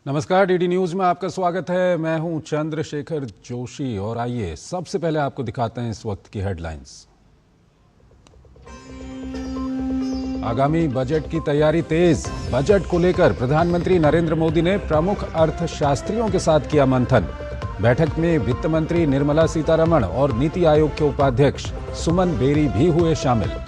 नमस्कार, DD news में आपका स्वागत है। मैं हूं चंद्रशेखर जोशी और आइए सबसे पहले आपको दिखाते हैं इस वक्त की हेडलाइंस। आगामी बजट की तैयारी तेज। बजट को लेकर प्रधानमंत्री नरेंद्र मोदी ने प्रमुख अर्थशास्त्रियों के साथ किया मंथन। बैठक में वित्त मंत्री निर्मला सीतारमण और नीति आयोग के उपाध्यक्ष सुमन बेरी भी हुए शामिल।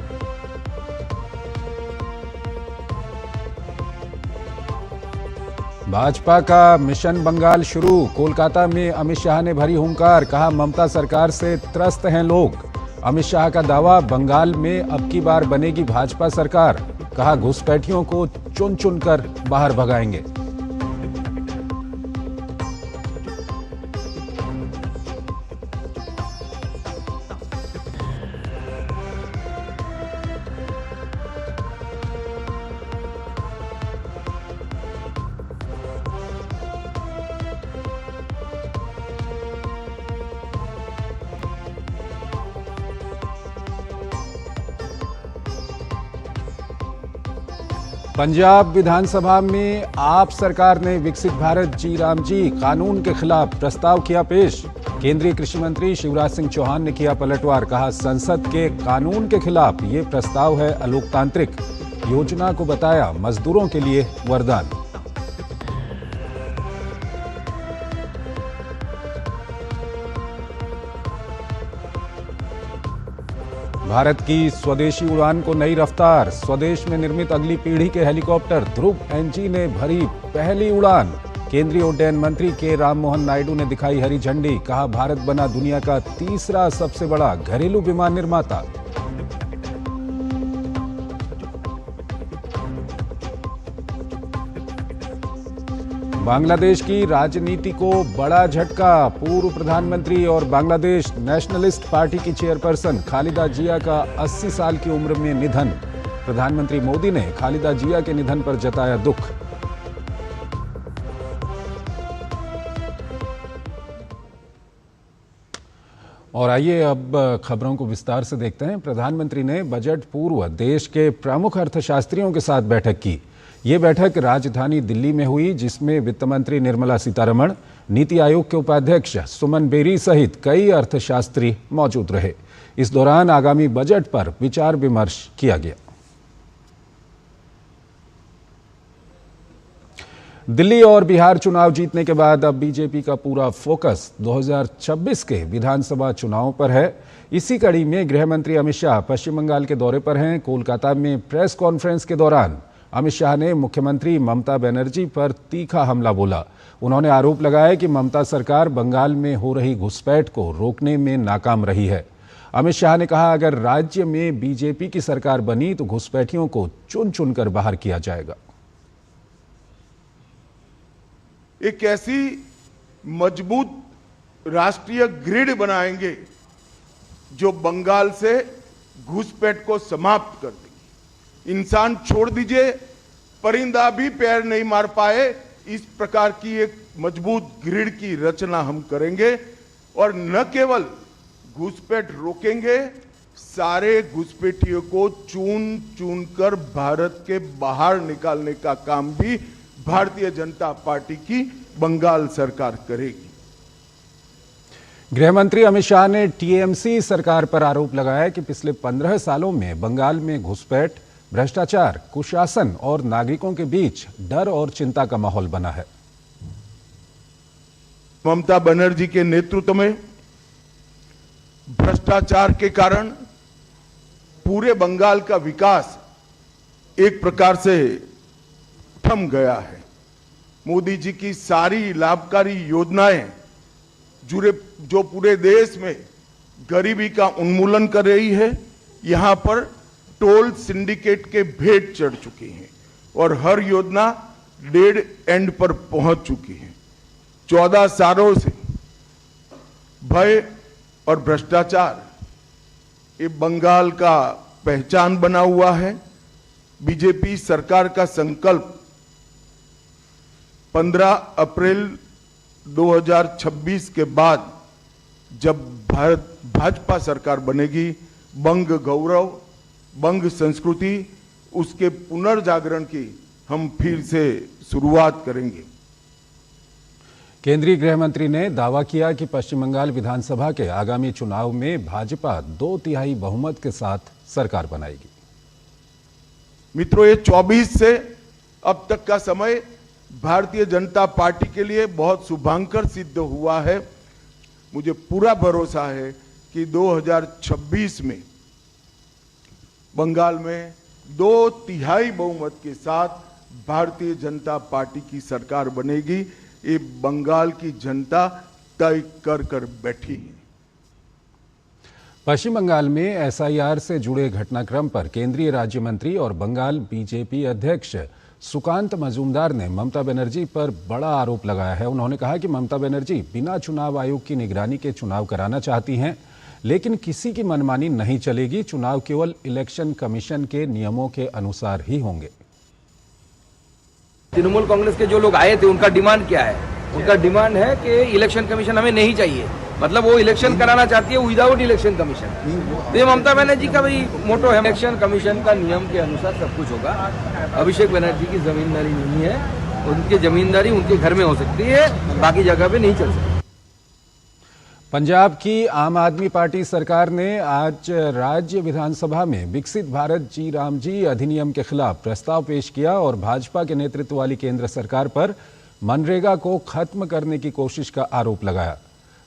भाजपा का मिशन बंगाल शुरू। कोलकाता में अमित शाह ने भरी हुंकार, कहा ममता सरकार से त्रस्त हैं लोग। अमित शाह का दावा, बंगाल में अब की बार बनेगी भाजपा सरकार। कहा घुसपैठियों को चुन चुनकर बाहर भगाएंगे। पंजाब विधानसभा में आप सरकार ने विकसित भारत जी राम जी कानून के खिलाफ प्रस्ताव किया पेश। केंद्रीय कृषि मंत्री शिवराज सिंह चौहान ने किया पलटवार, कहा संसद के कानून के खिलाफ ये प्रस्ताव है अलोकतांत्रिक। योजना को बताया मजदूरों के लिए वरदान। भारत की स्वदेशी उड़ान को नई रफ्तार। स्वदेश में निर्मित अगली पीढ़ी के हेलीकॉप्टर ध्रुव एनजी ने भरी पहली उड़ान। केंद्रीय उड्डयन मंत्री के राम मोहन नायडू ने दिखाई हरी झंडी, कहा भारत बना दुनिया का तीसरा सबसे बड़ा घरेलू विमान निर्माता। बांग्लादेश की राजनीति को बड़ा झटका। पूर्व प्रधानमंत्री और बांग्लादेश नेशनलिस्ट पार्टी की चेयरपर्सन खालिदा जिया का 80 साल की उम्र में निधन। प्रधानमंत्री मोदी ने खालिदा जिया के निधन पर जताया दुख। और आइए अब खबरों को विस्तार से देखते हैं। प्रधानमंत्री ने बजट पूर्व देश के प्रमुख अर्थशास्त्रियों के साथ बैठक की। ये बैठक राजधानी दिल्ली में हुई, जिसमें वित्त मंत्री निर्मला सीतारमण, नीति आयोग के उपाध्यक्ष सुमन बेरी सहित कई अर्थशास्त्री मौजूद रहे। इस दौरान आगामी बजट पर विचार विमर्श किया गया। दिल्ली और बिहार चुनाव जीतने के बाद अब बीजेपी का पूरा फोकस 2026 के विधानसभा चुनाव पर है। इसी कड़ी में गृह मंत्री अमित शाह पश्चिम बंगाल के दौरे पर हैं। कोलकाता में प्रेस कॉन्फ्रेंस के दौरान अमित शाह ने मुख्यमंत्री ममता बनर्जी पर तीखा हमला बोला। उन्होंने आरोप लगाया कि ममता सरकार बंगाल में हो रही घुसपैठ को रोकने में नाकाम रही है। अमित शाह ने कहा, अगर राज्य में बीजेपी की सरकार बनी तो घुसपैठियों को चुन चुनकर बाहर किया जाएगा। एक ऐसी मजबूत राष्ट्रीय ग्रिड बनाएंगे जो बंगाल से घुसपैठ को समाप्त कर देगी। इंसान छोड़ दीजिए, परिंदा भी पैर नहीं मार पाए, इस प्रकार की एक मजबूत ग्रिड की रचना हम करेंगे। और न केवल घुसपैठ रोकेंगे, सारे घुसपैठियों को चुन चुन कर भारत के बाहर निकालने का काम भी भारतीय जनता पार्टी की बंगाल सरकार करेगी। गृह मंत्री अमित शाह ने टीएमसी सरकार पर आरोप लगाया कि पिछले 15 सालों में बंगाल में घुसपैठ, भ्रष्टाचार, कुशासन और नागरिकों के बीच डर और चिंता का माहौल बना है। ममता बनर्जी के नेतृत्व में भ्रष्टाचार के कारण पूरे बंगाल का विकास एक प्रकार से थम गया है। मोदी जी की सारी लाभकारी योजनाएं जो पूरे देश में गरीबी का उन्मूलन कर रही है, यहां पर टोल सिंडिकेट के भेंट चढ़ चुकी हैं और हर योजना डेड एंड पर पहुंच चुकी है। 14 सालों से भय और भ्रष्टाचार ये बंगाल का पहचान बना हुआ है। बीजेपी सरकार का संकल्प 15 अप्रैल 2026 के बाद जब भाजपा सरकार बनेगी, बंग गौरव, बंग संस्कृति, उसके पुनर्जागरण की हम फिर से शुरुआत करेंगे। केंद्रीय गृह मंत्री ने दावा किया कि पश्चिम बंगाल विधानसभा के आगामी चुनाव में भाजपा 2/3 बहुमत के साथ सरकार बनाएगी। मित्रों, ये 24 से अब तक का समय भारतीय जनता पार्टी के लिए बहुत शुभंकर सिद्ध हुआ है। मुझे पूरा भरोसा है कि 2026 में बंगाल में 2/3 बहुमत के साथ भारतीय जनता पार्टी की सरकार बनेगी। ये बंगाल की जनता तय कर बैठी है। पश्चिम बंगाल में एसआईआर से जुड़े घटनाक्रम पर केंद्रीय राज्य मंत्री और बंगाल बीजेपी अध्यक्ष सुकांत मजूमदार ने ममता बनर्जी पर बड़ा आरोप लगाया है। उन्होंने कहा कि ममता बनर्जी बिना चुनाव आयोग की निगरानी के चुनाव कराना चाहती हैं, लेकिन किसी की मनमानी नहीं चलेगी। चुनाव केवल इलेक्शन कमीशन के नियमों के अनुसार ही होंगे। तृणमूल कांग्रेस के जो लोग आए थे उनका डिमांड क्या है? उनका डिमांड है कि इलेक्शन कमीशन हमें नहीं चाहिए, मतलब वो इलेक्शन कराना चाहती है विदाउट इलेक्शन कमीशन। तो ये ममता बनर्जी का भाई मोटो है, इलेक्शन कमीशन का नियम के अनुसार सब कुछ होगा। अभिषेक बनर्जी की जमींदारी नहीं है, उनकी जमींदारी उनके घर में हो सकती है, बाकी जगह पे नहीं चल सकती। पंजाब की आम आदमी पार्टी सरकार ने आज राज्य विधानसभा में विकसित भारत जी राम जी अधिनियम के खिलाफ प्रस्ताव पेश किया और भाजपा के नेतृत्व वाली केंद्र सरकार पर मनरेगा को खत्म करने की कोशिश का आरोप लगाया।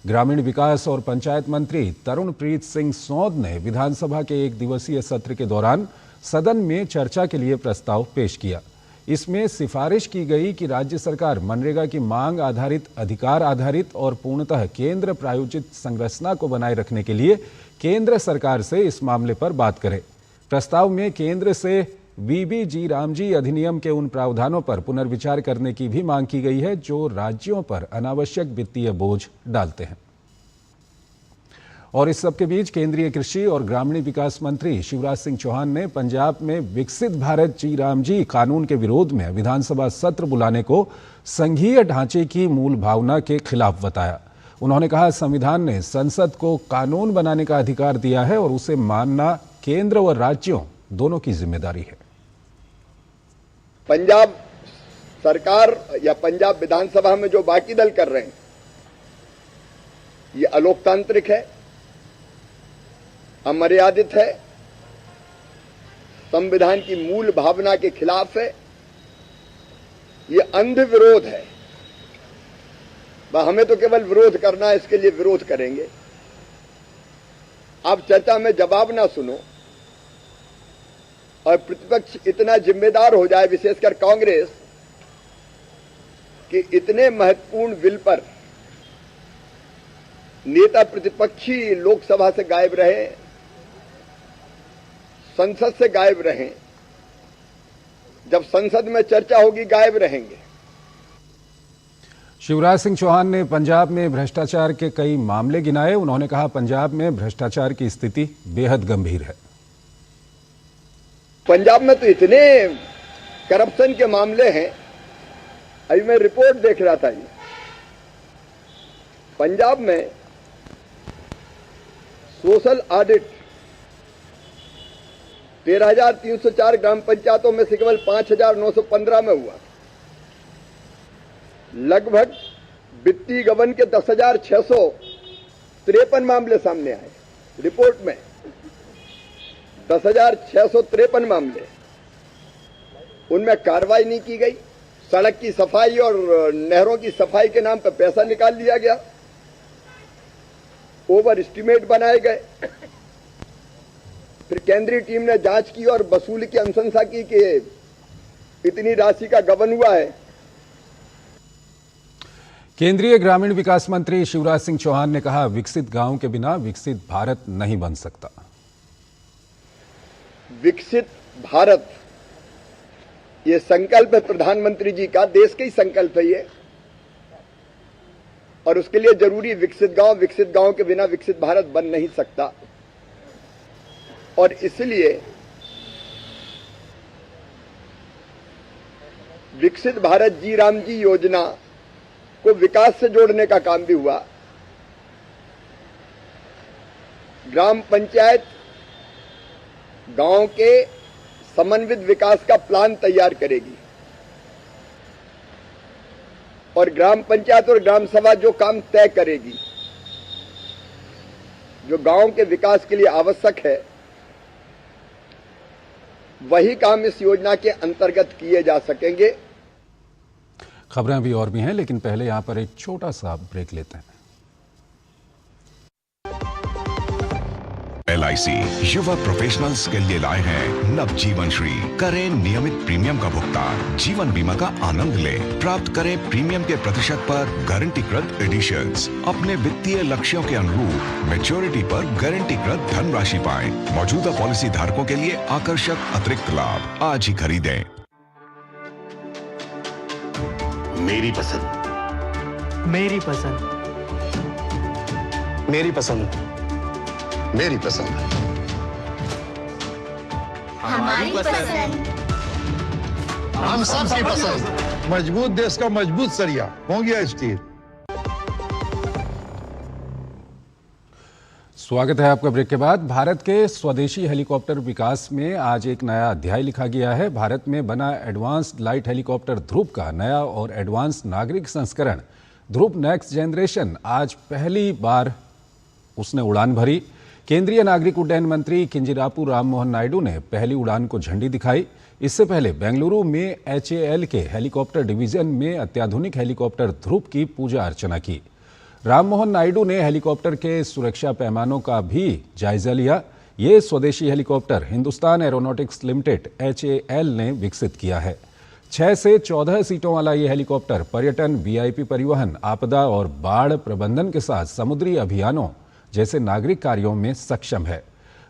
ग्रामीण विकास और पंचायत मंत्री तरुणप्रीत सिंह सौंद ने विधानसभा के एक दिवसीय सत्र के दौरान सदन में चर्चा के लिए प्रस्ताव पेश किया। इसमें सिफारिश की गई कि राज्य सरकार मनरेगा की मांग आधारित, अधिकार आधारित और पूर्णतः केंद्र प्रायोजित संरचना को बनाए रखने के लिए केंद्र सरकार से इस मामले पर बात करे। प्रस्ताव में केंद्र से वीबीजी रामजी अधिनियम के उन प्रावधानों पर पुनर्विचार करने की भी मांग की गई है जो राज्यों पर अनावश्यक वित्तीय बोझ डालते हैं। और इस सबके बीच केंद्रीय कृषि और ग्रामीण विकास मंत्री शिवराज सिंह चौहान ने पंजाब में विकसित भारत जी राम जी कानून के विरोध में विधानसभा सत्र बुलाने को संघीय ढांचे की मूल भावना के खिलाफ बताया। उन्होंने कहा, संविधान ने संसद को कानून बनाने का अधिकार दिया है और उसे मानना केंद्र व राज्यों दोनों की जिम्मेदारी है। पंजाब सरकार या पंजाब विधानसभा में जो बाकी दल कर रहे हैं, ये अलोकतांत्रिक है, अमर्यादित है, संविधान की मूल भावना के खिलाफ है, ये अंध विरोध है। हमें तो केवल विरोध करना है, इसके लिए विरोध करेंगे। आप चर्चा में जवाब ना सुनो और प्रतिपक्ष इतना जिम्मेदार हो जाए, विशेषकर कांग्रेस, कि इतने महत्वपूर्ण बिल पर नेता प्रतिपक्षी लोकसभा से गायब रहे, संसद से गायब रहें। जब संसद में चर्चा होगी गायब रहेंगे। शिवराज सिंह चौहान ने पंजाब में भ्रष्टाचार के कई मामले गिनाए। उन्होंने कहा, पंजाब में भ्रष्टाचार की स्थिति बेहद गंभीर है। पंजाब में तो इतने करप्शन के मामले हैं। अभी मैं रिपोर्ट देख रहा था, ये पंजाब में सोशल ऑडिट 13,304 ग्राम पंचायतों में से केवल 5,915 में हुआ। लगभग वित्तीय गबन के 10,653 मामले सामने आए। रिपोर्ट में 10,653 मामले, उनमें कार्रवाई नहीं की गई। सड़क की सफाई और नहरों की सफाई के नाम पर पैसा निकाल लिया गया, ओवर एस्टिमेट बनाए गए। फिर केंद्रीय टीम ने जांच की और वसूली की अनुशंसा की कि इतनी राशि का गबन हुआ है। केंद्रीय ग्रामीण विकास मंत्री शिवराज सिंह चौहान ने कहा, विकसित गांव के बिना विकसित भारत नहीं बन सकता। विकसित भारत, ये संकल्प है प्रधानमंत्री जी का, देश का ही संकल्प है ये, और उसके लिए जरूरी विकसित गांव के बिना विकसित भारत बन नहीं सकता। और इसलिए विकसित भारत जी राम जी योजना को विकास से जोड़ने का काम भी हुआ। ग्राम पंचायत गांव के समन्वित विकास का प्लान तैयार करेगी। और ग्राम पंचायत और ग्राम सभा जो काम तय करेगी, जो गांव के विकास के लिए आवश्यक है, वही काम इस योजना के अंतर्गत किए जा सकेंगे। खबरें भी और भी हैं, लेकिन पहले यहां पर एक छोटा सा ब्रेक लेते हैं। LIC युवा प्रोफेशनल्स के लिए लाए हैं नवजीवन श्री। करें नियमित प्रीमियम का भुगतान, जीवन बीमा का आनंद लें, प्राप्त करें प्रीमियम के प्रतिशत पर गारंटीकृत एडिशंस। अपने वित्तीय लक्ष्यों के अनुरूप मैच्योरिटी पर गारंटीकृत धनराशि पाएं। मौजूदा पॉलिसी धारकों के लिए आकर्षक अतिरिक्त लाभ। आज ही खरीदें। मेरी पसंद, मेरी पसंद, मेरी पसंद, मेरी पसंद, हमारी पसंद, हम सबकी पसंद। मजबूत देश का मजबूत सरिया हो गया स्टील। स्वागत है आपका ब्रेक के बाद। भारत के स्वदेशी हेलीकॉप्टर विकास में आज एक नया अध्याय लिखा गया है। भारत में बना एडवांस्ड लाइट हेलीकॉप्टर ध्रुव का नया और एडवांस नागरिक संस्करण ध्रुव नेक्स्ट जनरेशन आज पहली बार उसने उड़ान भरी। केंद्रीय नागरिक उड्डयन मंत्री किंजिरापू राममोहन नायडू ने पहली उड़ान को झंडी दिखाई। इससे पहले बेंगलुरु में HAL के हेलीकॉप्टर डिवीजन में अत्याधुनिक हेलीकॉप्टर ध्रुव की पूजा अर्चना की। राममोहन नायडू ने हेलीकॉप्टर के सुरक्षा पैमानों का भी जायजा लिया। ये स्वदेशी helicopter Hindustan aeronautics limited HAL ने विकसित किया है। 6 से 14 सीटों वाला ये हेलीकॉप्टर पर्यटन, VIP परिवहन, आपदा और बाढ़ प्रबंधन के साथ समुद्री अभियानों जैसे नागरिक कार्यों में सक्षम है।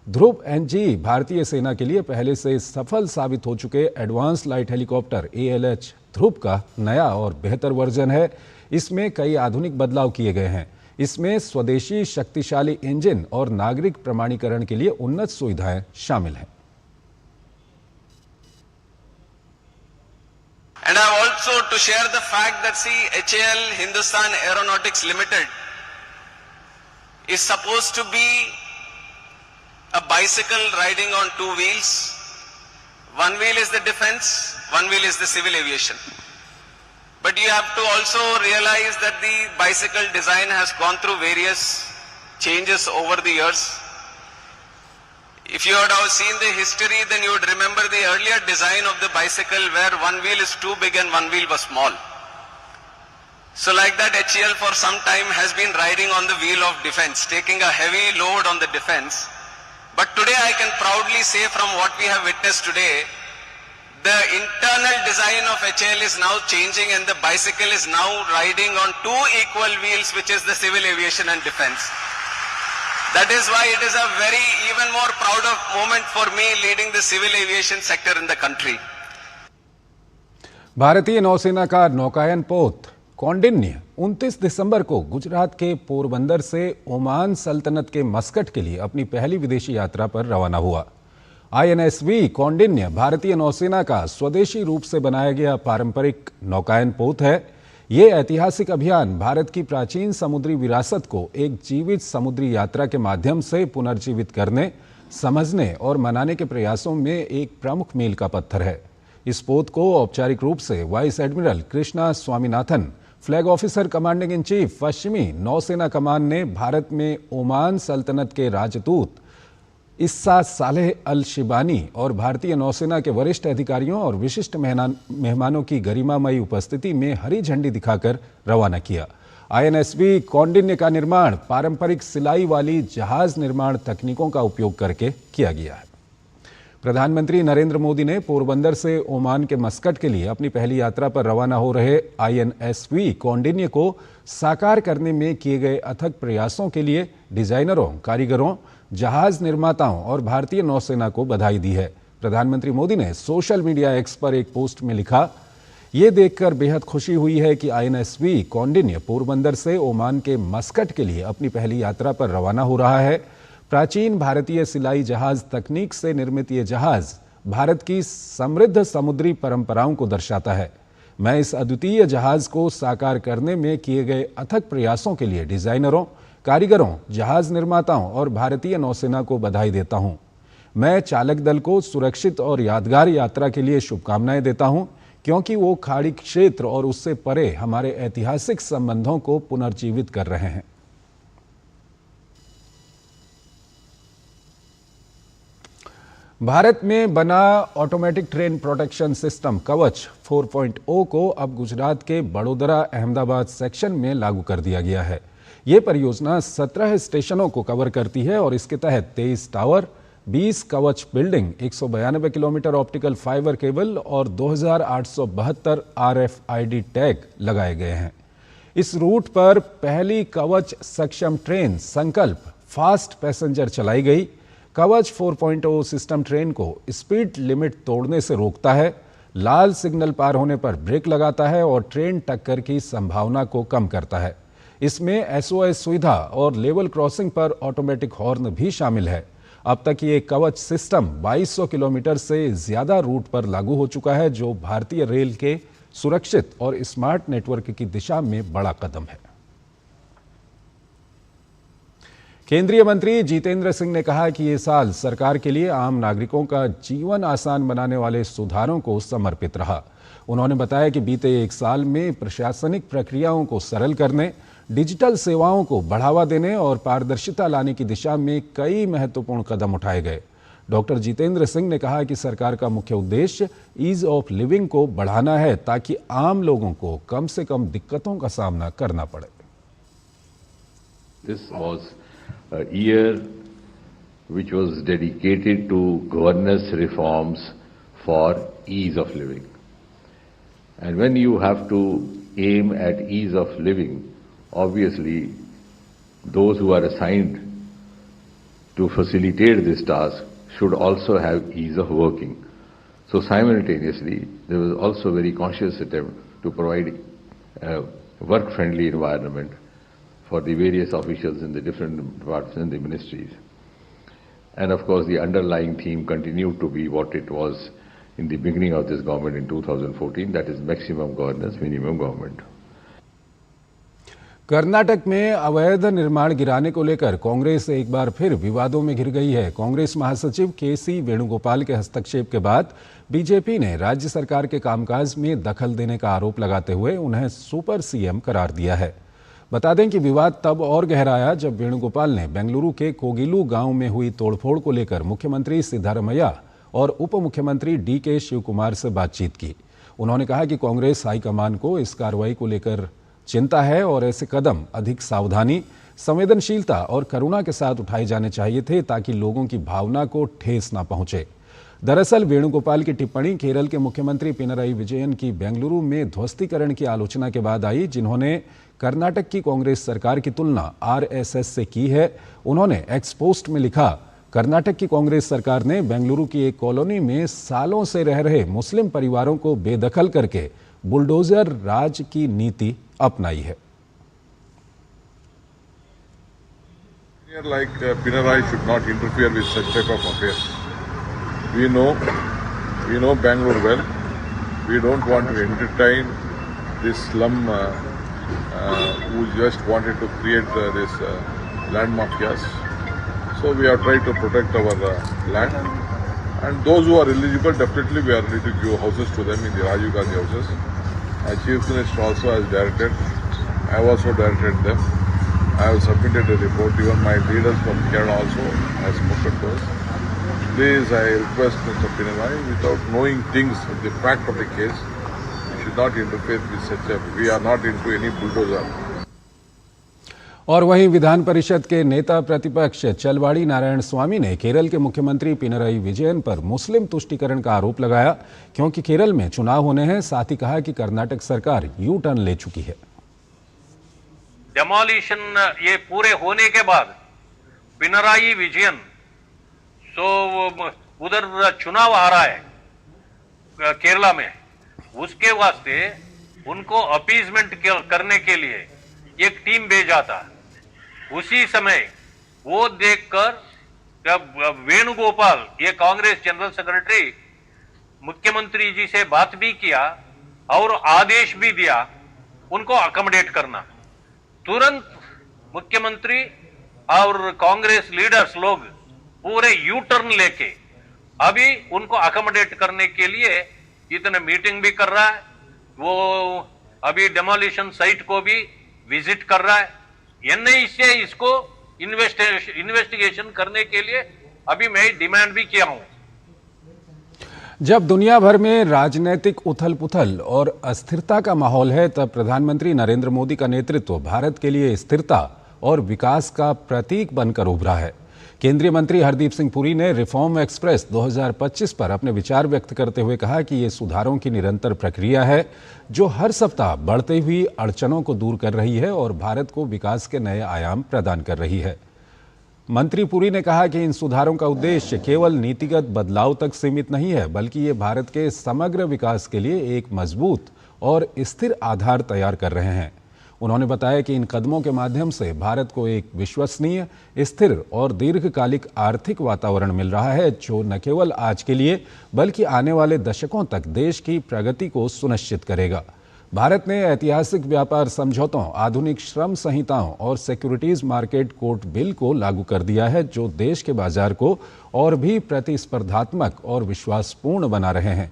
ध्रुव NG भारतीय सेना के लिए पहले से सफल साबित हो चुके एडवांस लाइट हेलीकॉप्टर ALH ध्रुव का नया और बेहतर वर्जन है। इसमें कई आधुनिक बदलाव किए गए हैं। इसमें स्वदेशी शक्तिशाली इंजन और नागरिक प्रमाणीकरण के लिए उन्नत सुविधाएं शामिल हैं। And I also to share the fact that HAL Hindustan Aeronautics Limited is supposed to be a bicycle riding on 2 wheels. One wheel is the defense, one wheel is the civil aviation. But you have to also realize that the bicycle design has gone through various changes over the years. If you had seen the history, then you would remember the earlier design of the bicycle where one wheel is too big and one wheel was small. So like that, HAL for some time has been riding on the wheel of defense, taking a heavy load on the defense. But today I can proudly say from what we have witnessed today, the internal design of HAL is now changing and the bicycle is now riding on 2 equal wheels, which is the civil aviation and defense. That is why it is a very even more proud of moment for me leading the civil aviation sector in the country. भारतीय नौसेना का नौकायन पोत कौंडिन्य 29 दिसंबर को गुजरात के पोरबंदर से Oman सल्तनत के मस्कट के लिए अपनी पहली विदेशी यात्रा पर रवाना हुआ। INSV कौंडिन्य भारतीय नौसेना का स्वदेशी रूप से बनाया गया पारंपरिक नौकायन पोत है। ये ऐतिहासिक अभियान भारत की प्राचीन समुद्री विरासत को एक जीवित समुद्री यात्रा के माध्यम से पुनर्जीवित करने, समझने और मनाने के प्रयासों में एक प्रमुख मील का पत्थर है। इस पोत को औपचारिक रूप से vice admiral Krishna Swaminathan, flag officer commanding in chief पश्चिमी नौसेना कमान ने भारत में ओमान सल्तनत के राजदूत इस्सा सालेह अल शिबानी और भारतीय नौसेना के वरिष्ठ अधिकारियों और विशिष्ट मेहमानों की गरिमामयी उपस्थिति में हरी झंडी दिखाकर रवाना किया। INSV कौंडिन्य का निर्माण पारंपरिक सिलाई वाली जहाज निर्माण तकनीकों का उपयोग करके किया गया है। प्रधानमंत्री नरेंद्र मोदी ने पोरबंदर से ओमान के मस्कट के लिए अपनी पहली यात्रा पर रवाना हो रहे INSV कौंडिन्य को साकार करने में किए गए अथक प्रयासों के लिए डिजाइनरों, कारीगरों, जहाज निर्माताओं और भारतीय नौसेना को बधाई दी है। प्रधानमंत्री मोदी ने सोशल मीडिया X पर एक पोस्ट में लिखा, ये देखकर बेहद खुशी हुई है कि INSV कौंडिन्य पोरबंदर से ओमान के मस्कट के लिए अपनी पहली यात्रा पर रवाना हो रहा है। प्राचीन भारतीय सिलाई जहाज तकनीक से निर्मित ये जहाज भारत की समृद्ध समुद्री परंपराओं को दर्शाता है। मैं इस अद्वितीय जहाज को साकार करने में किए गए अथक प्रयासों के लिए डिजाइनरों, कारीगरों, जहाज निर्माताओं और भारतीय नौसेना को बधाई देता हूं। मैं चालक दल को सुरक्षित और यादगार यात्रा के लिए शुभकामनाएं देता हूं। क्योंकि वो खाड़ी क्षेत्र और उससे परे हमारे ऐतिहासिक संबंधों को पुनर्जीवित कर रहे हैं। भारत में बना ऑटोमेटिक ट्रेन प्रोटेक्शन सिस्टम कवच 4.0 को अब गुजरात के बड़ोदरा अहमदाबाद सेक्शन में लागू कर दिया गया है। ये परियोजना 17 स्टेशनों को कवर करती है और इसके तहत 23 टावर, 20 कवच building, 192 kilometre optical fibre cable और 2872 RFID टैग लगाए गए हैं। इस रूट पर पहली कवच सक्षम ट्रेन संकल्प फास्ट पैसेंजर चलाई गई। कवच 4.0 सिस्टम ट्रेन को स्पीड लिमिट तोड़ने से रोकता है, लाल सिग्नल पार होने पर ब्रेक लगाता है और ट्रेन टक्कर की संभावना को कम करता है। इसमें SOS सुविधा और लेवल क्रॉसिंग पर ऑटोमेटिक हॉर्न भी शामिल है। अब तक ये कवच सिस्टम 2200 किलोमीटर से ज्यादा रूट पर लागू हो चुका है, जो भारतीय रेल के सुरक्षित और स्मार्ट नेटवर्क की दिशा में बड़ा कदम है। केंद्रीय मंत्री जितेंद्र सिंह ने कहा कि ये साल सरकार के लिए आम नागरिकों का जीवन आसान बनाने वाले सुधारों को समर्पित रहा। उन्होंने बताया कि बीते एक साल में प्रशासनिक प्रक्रियाओं को सरल करने, डिजिटल सेवाओं को बढ़ावा देने और पारदर्शिता लाने की दिशा में कई महत्वपूर्ण कदम उठाए गए। डॉक्टर जितेंद्र सिंह ने कहा कि सरकार का मुख्य उद्देश्य ईज ऑफ लिविंग को बढ़ाना है ताकि आम लोगों को कम से कम दिक्कतों का सामना करना पड़े। This was a year which was dedicated to governance reforms for ease of living. And when you have to aim at ease of living, obviously those who are assigned to facilitate this task should also have ease of working. So simultaneously, there was also a very conscious attempt to provide a work-friendly environment for the various officials in the different departments and the ministries. And of course, the underlying theme continued to be what it was in the beginning of this government in 2014, that is maximum governance, minimum government. Karnataka में अवैध निर्माण गिराने को लेकर कांग्रेस एक बार फिर विवादों में घिर गई है। कांग्रेस महासचिव KC वेणुगोपाल के हस्तक्षेप के बाद बीजेपी ने राज्य सरकार के कामकाज में दखल देने का आरोप लगाते हुए उन्हें सुपर CM करार दिया है। बता दें कि विवाद तब और गहराया जब वेणुगोपाल ने बेंगलुरु के कोगिलू गांव में हुई तोड़फोड़ को लेकर मुख्यमंत्री सिद्धारमैया और उप मुख्यमंत्री DK शिवकुमार से बातचीत की। उन्होंने कहा कि कांग्रेस हाईकमान को इस कार्रवाई को लेकर चिंता है और ऐसे कदम अधिक सावधानी, संवेदनशीलता और करुणा के साथ उठाए जाने चाहिए थे ताकि लोगों की भावना को ठेस ना पहुंचे। दरअसल वेणुगोपाल की टिप्पणी केरल के मुख्यमंत्री पिनराई विजयन की बेंगलुरु में ध्वस्तीकरण की आलोचना के बाद आई, जिन्होंने कर्नाटक की कांग्रेस सरकार की तुलना RSS से की है। उन्होंने एक्स पोस्ट में लिखा, कर्नाटक की कांग्रेस सरकार ने बेंगलुरु की एक कॉलोनी में सालों से रह रहे मुस्लिम परिवारों को बेदखल करके बुलडोजर राज की नीति अपनाई है। Like Pinarayi should not interfere with such type of affairs. We know Bangalore well. We don't want to entertain this slum who just wanted to create this land mafias. So we are trying to protect our land. And those who are eligible, definitely we are ready to give houses to them in the Rajiv Gandhi houses. Our Chief Minister also has directed. I have also directed them. I have submitted a report. Even my leaders from Kerala also have spoken to us. Please, I request Mr. Pinarayi, without knowing things, the fact of the case, we should not interfere with such a. We are not into any bulldozer. और वहीं विधान परिषद के नेता प्रतिपक्ष चलवाड़ी नारायण स्वामी ने केरल के मुख्यमंत्री पिनराई विजयन पर मुस्लिम तुष्टीकरण का आरोप लगाया, क्योंकि केरल में चुनाव होने हैं। साथ ही कहा कि कर्नाटक सरकार यू टर्न ले चुकी है। डेमोलिशन ये पूरे होने के बाद पिनराई विजयन उधर चुनाव आ रहा है केरला में, उसके वास्ते उनको अपीजमेंट करने के लिए एक टीम भेजा था। उसी समय वो देखकर वेणुगोपाल, ये कांग्रेस जनरल सेक्रेटरी, मुख्यमंत्री जी से बात भी किया और आदेश भी दिया उनको अकोमोडेट करना। तुरंत मुख्यमंत्री और कांग्रेस लीडर्स लोग पूरे यू टर्न लेके अभी उनको अकोमोडेट करने के लिए इतने मीटिंग भी कर रहा है, वो अभी डेमोलिशन साइट को भी विजिट कर रहा है। एनआईए से इसको इन्वेस्टिगेशन करने के लिए अभी मैं डिमांड भी किया हूं। जब दुनिया भर में राजनीतिक उथल पुथल और अस्थिरता का माहौल है, तब प्रधानमंत्री नरेंद्र मोदी का नेतृत्व भारत के लिए स्थिरता और विकास का प्रतीक बनकर उभरा है। केंद्रीय मंत्री हरदीप सिंह पुरी ने रिफॉर्म एक्सप्रेस 2025 पर अपने विचार व्यक्त करते हुए कहा कि ये सुधारों की निरंतर प्रक्रिया है जो हर सप्ताह बढ़ती हुई अड़चनों को दूर कर रही है और भारत को विकास के नए आयाम प्रदान कर रही है। मंत्री पुरी ने कहा कि इन सुधारों का उद्देश्य केवल नीतिगत बदलाव तक सीमित नहीं है, बल्कि ये भारत के समग्र विकास के लिए एक मजबूत और स्थिर आधार तैयार कर रहे हैं। उन्होंने बताया कि इन कदमों के माध्यम से भारत को एक विश्वसनीय, स्थिर और दीर्घकालिक आर्थिक वातावरण मिल रहा है जो न केवल आज के लिए बल्कि आने वाले दशकों तक देश की प्रगति को सुनिश्चित करेगा। भारत ने ऐतिहासिक व्यापार समझौतों, आधुनिक श्रम संहिताओं और सिक्योरिटीज मार्केट कोर्ट बिल को लागू कर दिया है जो देश के बाजार को और भी प्रतिस्पर्धात्मक और विश्वासपूर्ण बना रहे हैं।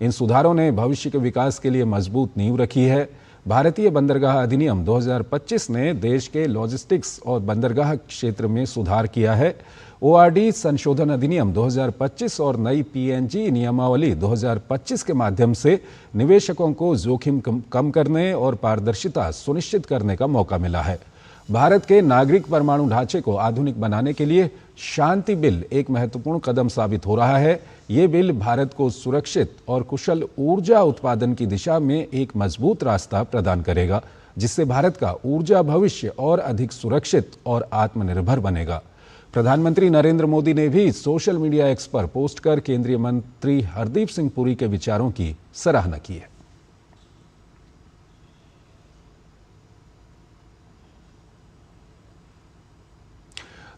इन सुधारों ने भविष्य के विकास के लिए मजबूत नींव रखी है। भारतीय बंदरगाह अधिनियम 2025 ने देश के लॉजिस्टिक्स और बंदरगाह क्षेत्र में सुधार किया है। ओआरडी संशोधन अधिनियम 2025 और नई पीएनजी नियमावली 2025 के माध्यम से निवेशकों को जोखिम कम करने और पारदर्शिता सुनिश्चित करने का मौका मिला है। भारत के नागरिक परमाणु ढांचे को आधुनिक बनाने के लिए शांति बिल एक महत्वपूर्ण कदम साबित हो रहा है। ये बिल भारत को सुरक्षित और कुशल ऊर्जा उत्पादन की दिशा में एक मजबूत रास्ता प्रदान करेगा, जिससे भारत का ऊर्जा भविष्य और अधिक सुरक्षित और आत्मनिर्भर बनेगा। प्रधानमंत्री नरेंद्र मोदी ने भी सोशल मीडिया एक्स पर पोस्ट कर केंद्रीय मंत्री हरदीप सिंह पुरी के विचारों की सराहना की है।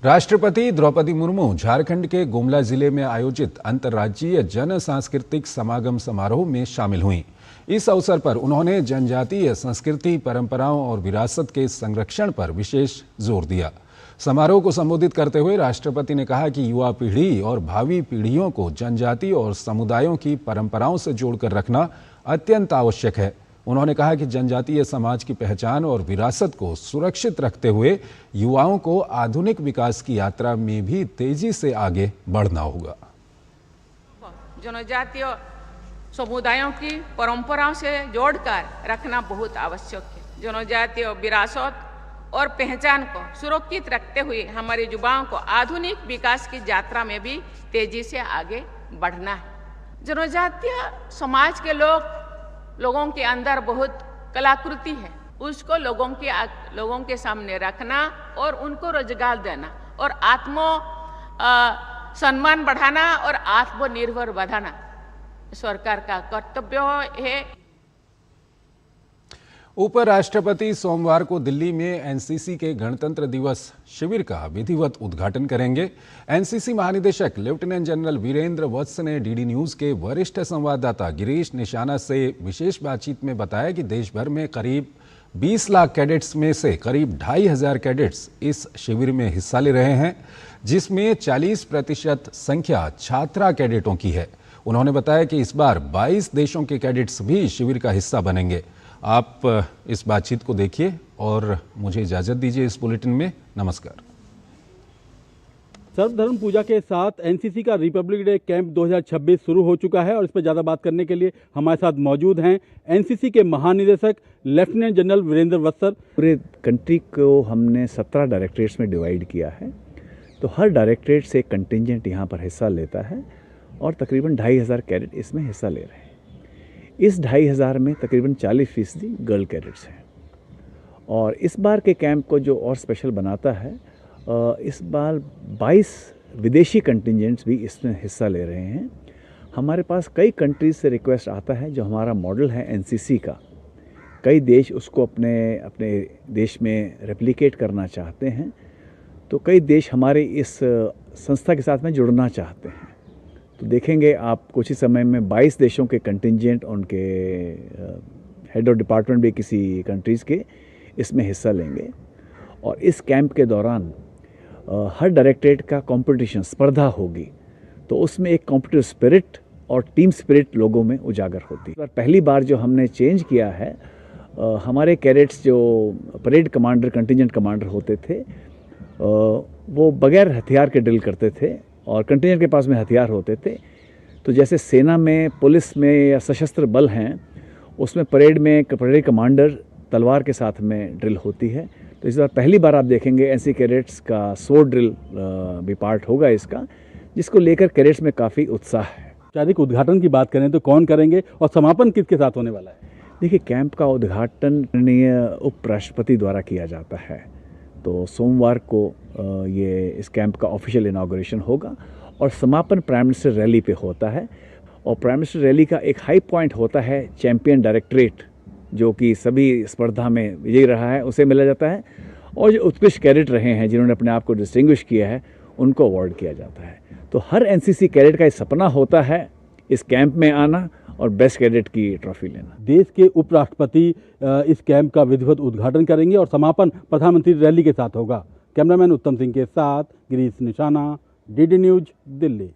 राष्ट्रपति द्रौपदी मुर्मू झारखंड के गुमला जिले में आयोजित अंतर्राज्यीय जन सांस्कृतिक समागम समारोह में शामिल हुईं। इस अवसर पर उन्होंने जनजातीय संस्कृति, परंपराओं और विरासत के संरक्षण पर विशेष जोर दिया। समारोह को संबोधित करते हुए राष्ट्रपति ने कहा कि युवा पीढ़ी और भावी पीढ़ियों को जनजाति और समुदायों की परंपराओं से जोड़कर रखना अत्यंत आवश्यक है। उन्होंने कहा कि जनजातीय समाज की पहचान और विरासत को सुरक्षित रखते हुए युवाओं को आधुनिक विकास की यात्रा में भी तेजी से आगे बढ़ना होगा। जनजातीय समुदायों की परंपराओं से जोड़कर रखना बहुत आवश्यक है। जनजातीय विरासत और पहचान को सुरक्षित रखते हुए हमारे युवाओं को आधुनिक विकास की यात्रा में भी तेजी से आगे बढ़ना है। जनजातीय समाज के लोगों के अंदर बहुत कलाकृति है, उसको लोगों के सामने रखना और उनको रोजगार देना और सम्मान बढ़ाना और आत्मनिर्भर बनाना सरकार का कर्तव्य है। उपराष्ट्रपति सोमवार को दिल्ली में एनसीसी के गणतंत्र दिवस शिविर का विधिवत उद्घाटन करेंगे। एनसीसी महानिदेशक लेफ्टिनेंट जनरल वीरेंद्र वत्स ने डीडी न्यूज के वरिष्ठ संवाददाता गिरीश निशाना से विशेष बातचीत में बताया कि देश भर में करीब 20 लाख कैडेट्स में से करीब 2,500 कैडेट्स इस शिविर में हिस्सा ले रहे हैं, जिसमें 40% संख्या छात्रा कैडेटों की है। उन्होंने बताया कि इस बार 22 देशों के कैडेट्स भी शिविर का हिस्सा बनेंगे। आप इस बातचीत को देखिए और मुझे इजाजत दीजिए इस बुलेटिन में। नमस्कार। सर्वधर्म पूजा के साथ एनसीसी का रिपब्लिक डे कैंप 2026 शुरू हो चुका है और इस पर ज़्यादा बात करने के लिए हमारे साथ मौजूद हैं एनसीसी के महानिदेशक लेफ्टिनेंट जनरल वीरेंद्र वत्स सर। पूरे कंट्री को हमने 17 डायरेक्टरेट्स में डिवाइड किया है, तो हर डायरेक्टरेट से कंटिंजेंट यहाँ पर हिस्सा लेता है और तकरीबन 2,500 कैडेट इसमें हिस्सा ले रहे हैं। इस 2,500 में तकरीबन 40% गर्ल कैडेट्स हैं। और इस बार के कैंप को जो और स्पेशल बनाता है, इस बार 22 विदेशी कंटिंजेंट्स भी इसमें हिस्सा ले रहे हैं। हमारे पास कई कंट्रीज से रिक्वेस्ट आता है, जो हमारा मॉडल है एनसीसी का, कई देश उसको अपने देश में रेप्लिकेट करना चाहते हैं, तो कई देश हमारे इस संस्था के साथ में जुड़ना चाहते हैं। तो देखेंगे आप कुछ ही समय में 22 देशों के कंटिंजेंट, उनके हेड ऑफ डिपार्टमेंट भी किसी कंट्रीज़ के इसमें हिस्सा लेंगे। और इस कैंप के दौरान हर डायरेक्टरेट का कंपटीशन, स्पर्धा होगी, तो उसमें एक कॉम्पिटिटिव स्पिरिट और टीम स्पिरिट लोगों में उजागर होती है। पहली बार जो हमने चेंज किया है, हमारे कैडेट्स जो परेड कमांडर, कंटिजेंट कमांडर होते थे, वो बगैर हथियार के ड्रिल करते थे और कंटिजेंट के पास में हथियार होते थे। तो जैसे सेना में, पुलिस में या सशस्त्र बल हैं, उसमें परेड में परेड कमांडर तलवार के साथ में ड्रिल होती है। तो इस बार पहली बार आप देखेंगे एनसी कैडेट्स का स्वॉर्ड ड्रिल भी पार्ट होगा इसका, जिसको लेकर कैडेट्स में काफ़ी उत्साह है। औपचारिक उद्घाटन की बात करें तो कौन करेंगे और समापन किसके साथ होने वाला है? देखिए, कैंप का उद्घाटन माननीय उपराष्ट्रपति द्वारा किया जाता है। तो सोमवार को ये इस कैंप का ऑफिशियल इनॉग्रेशन होगा और समापन प्राइम मिनिस्टर रैली पे होता है। और प्राइम मिनिस्टर रैली का एक हाई पॉइंट होता है चैंपियन डायरेक्टरेट, जो कि सभी स्पर्धा में विजयी रहा है, उसे मिला जाता है। और जो उत्कृष्ट कैडेट रहे हैं, जिन्होंने अपने आप को डिस्टिंग्विश किया है, उनको अवार्ड किया जाता है। तो हर एनसीसी कैडेट का ये सपना होता है इस कैंप में आना और बेस्ट कैडेट की ट्रॉफी लेना। देश के उपराष्ट्रपति इस कैंप का विधिवत उद्घाटन करेंगे और समापन प्रधानमंत्री रैली के साथ होगा। कैमरामैन उत्तम सिंह के साथ गिरीश निशाना, डीडी न्यूज, दिल्ली।